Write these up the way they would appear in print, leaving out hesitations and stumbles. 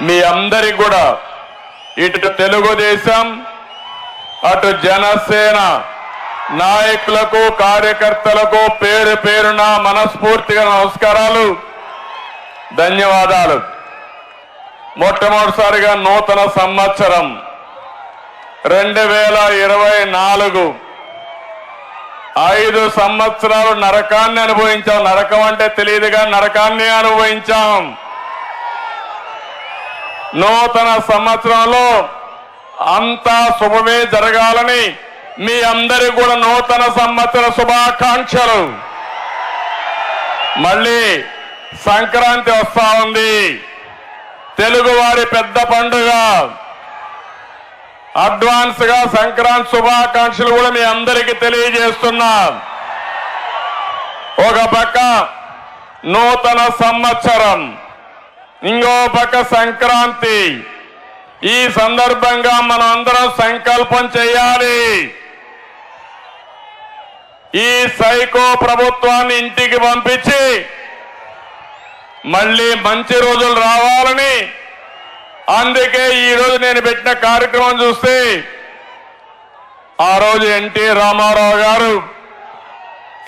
మీ అందరికి కూడా ఇటు తెలుగుదేశం అటు జనసేన నాయకులకు కార్యకర్తలకు పేరు పేరున మనస్ఫూర్తిగా నమస్కారాలు, ధన్యవాదాలు. మొట్టమొదటిసారిగా నూతన సంవత్సరం 2024 5 సంవత్సరాలు నరకాన్ని అనుభవించాం. నరకం అంటే తెలియదుగా, నరకాన్ని అనుభవించాం. నూతన సంవత్సరంలో అంతా శుభమే జరగాలని మీ అందరికీ కూడా నూతన సంవత్సర శుభాకాంక్షలు. మళ్ళీ సంక్రాంతి వస్తా ఉంది, తెలుగువారి పెద్ద పండుగ. అడ్వాన్స్ గా సంక్రాంతి శుభాకాంక్షలు కూడా మీ అందరికీ తెలియజేస్తున్నా. ఒక పక్క నూతన సంవత్సరం, ఇంకో పక్క సంక్రాంతి. ఈ సందర్భంగా మనం అందరం సంకల్పం చేయాలి. ఈ సైకో ప్రభుత్వాన్ని ఇంటికి పంపించి మళ్ళీ మంచి రోజులు రావాలని, అందుకే ఈ రోజు నేను పెట్టిన కార్యక్రమం చూస్తే ఆ రోజు ఎన్టీ రామారావు గారు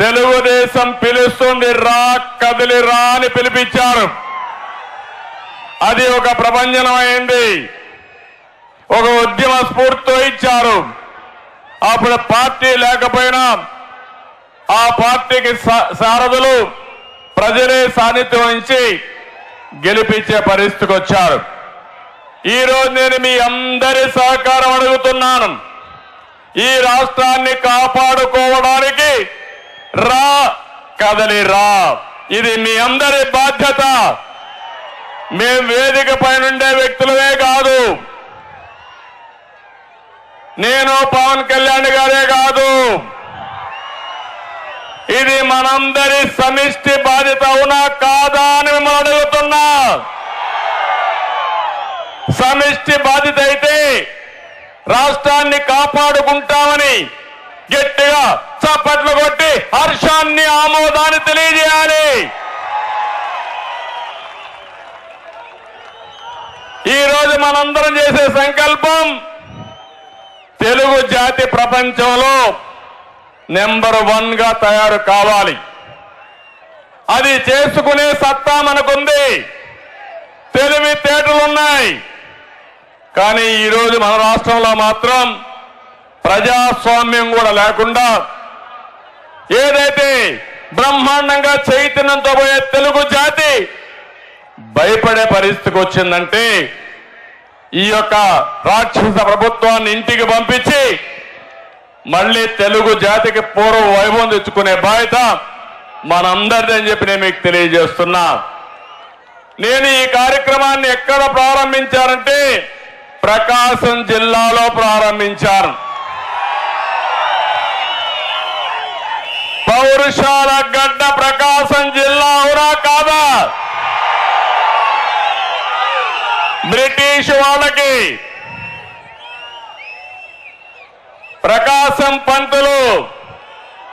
తెలుగుదేశం పిలుస్తుంది రా కదిలి రా అని పిలిపించారు. అది ఒక ప్రభంజనం అయింది, ఒక ఉద్యమ స్ఫూర్తితో ఇచ్చారు. అప్పుడు పార్టీ లేకపోయినా ఆ పార్టీకి సారథులు ప్రజలే సాన్నిధ్యం వహించి గెలిపించే పరిస్థితికి వచ్చారు. ఈ రోజు నేను మీ అందరి సహకారం అడుగుతున్నాను. ఈ రాష్ట్రాన్ని కాపాడుకోవడానికి రా కదలి రా, ఇది మీ అందరి బాధ్యత. మేం వేదిక పైనుండే వ్యక్తులమే కాదు, నేను పవన్ కళ్యాణ్ గారే కాదు, ఇది మనందరి సమిష్టి బాధ్యత. అవునా కాదా అని మిమ్మల్ని అడుగుతున్నా. సమిష్టి బాధ్యత అయితే రాష్ట్రాన్ని కాపాడుకుంటామని గట్టిగా చప్పట్లు కొట్టి హర్షాన్ని ఆమోదాన్ని తెలియజేయాలి. ఈ రోజు మనందరం చేసే సంకల్పం తెలుగు జాతి ప్రపంచంలో నెంబర్ 1 గా తయారు కావాలి. అది చేసుకునే సత్తా మనకుంది, తెలివితేటలున్నాయి. కానీ ఈరోజు మన రాష్ట్రంలో మాత్రం ప్రజాస్వామ్యం కూడా లేకుండా ఏదైతే బ్రహ్మాండంగా చైతన్యంతో పోయే తెలుగు జాతి భయపడే పరిస్థితికి వచ్చిందంటే ఈ యొక్క రాక్షస ప్రభుత్వాన్ని ఇంటికి పంపించి మళ్ళీ తెలుగు జాతికి పూర్వ వైభవం తెచ్చుకునే బాధ్యత మనందరిది అని చెప్పి నేను మీకు తెలియజేస్తున్నా. నేను ఈ కార్యక్రమాన్ని ఎక్కడ ప్రారంభించారంటే ప్రకాశం జిల్లాలో ప్రారంభించారు. పౌరుషాల గడ్డ ప్రకాశం జిల్లా, అవునా కాదా? బ్రిటిష్ వాళ్ళకి ప్రకాశం పంతులు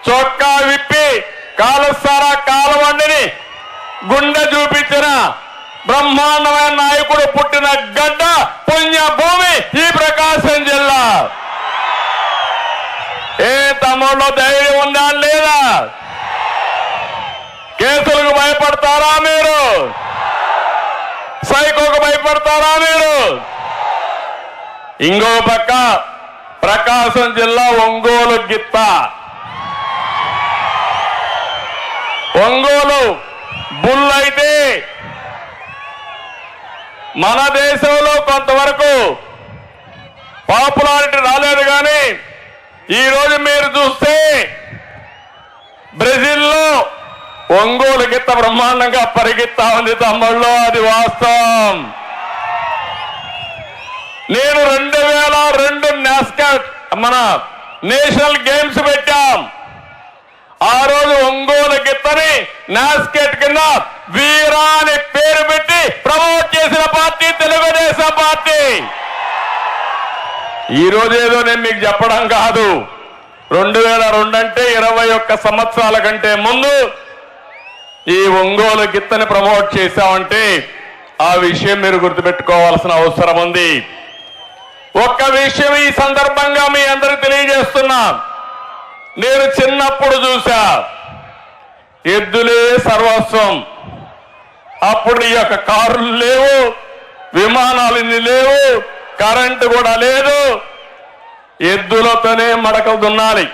చొక్కా విప్పి కాలుస్తారా కాలవండిని గుండె చూపించిన బ్రహ్మాండమైన నాయకుడు పుట్టిన గడ్డ, పుణ్యభూమి ఈ ప్రకాశం జిల్లా. ఏ తమ్ముళ్ళు ధైర్యం ఉందా లేదా? కేసులకు భయపడతారా మీరు? సైకోకు భయపడతారా మీరు? ఇంకో పక్క ప్రకాశం జిల్లా ఒంగోలు గిత్త. ఒంగోలు బుల్ అయితే మన దేశంలో కొంతవరకు పాపులారిటీ రాలేదు. కానీ ఈరోజు మీరు చూస్తే బ్రెజిల్లో ఒంగోలు గిత్త బ్రహ్మాండంగా పరిగెత్తా ఉంది తమ్ముళ్ళు, అది వాస్తవం. నేను 2002 నాస్కాట్ మన నేషనల్ గేమ్స్ పెట్టాం. ఆ రోజు ఒంగోలు గిత్తని నాస్కెట్ కింద వీరా అని పేరు పెట్టి ప్రమోట్ చేసిన పార్టీ తెలుగుదేశం పార్టీ. ఈ రోజు ఏదో నేను మీకు చెప్పడం కాదు, 2002 అంటే 21 సంవత్సరాల కంటే ముందు ఈ ఒంగోలు గిత్తని ప్రమోట్ చేశామంటే ఆ విషయం మీరు గుర్తుపెట్టుకోవాల్సిన అవసరం ఉంది. ఒక్క విషయం ఈ సందర్భంగా మీ అందరికి తెలియజేస్తున్నా. నేను చిన్నప్పుడు చూసా, ఎద్దులే సర్వస్వం. అప్పుడు ఈ యొక్క కారులు లేవు, విమానాలు లేవు, కరెంటు కూడా లేదు. ఎద్దులతోనే మడకలు దున్నాలి.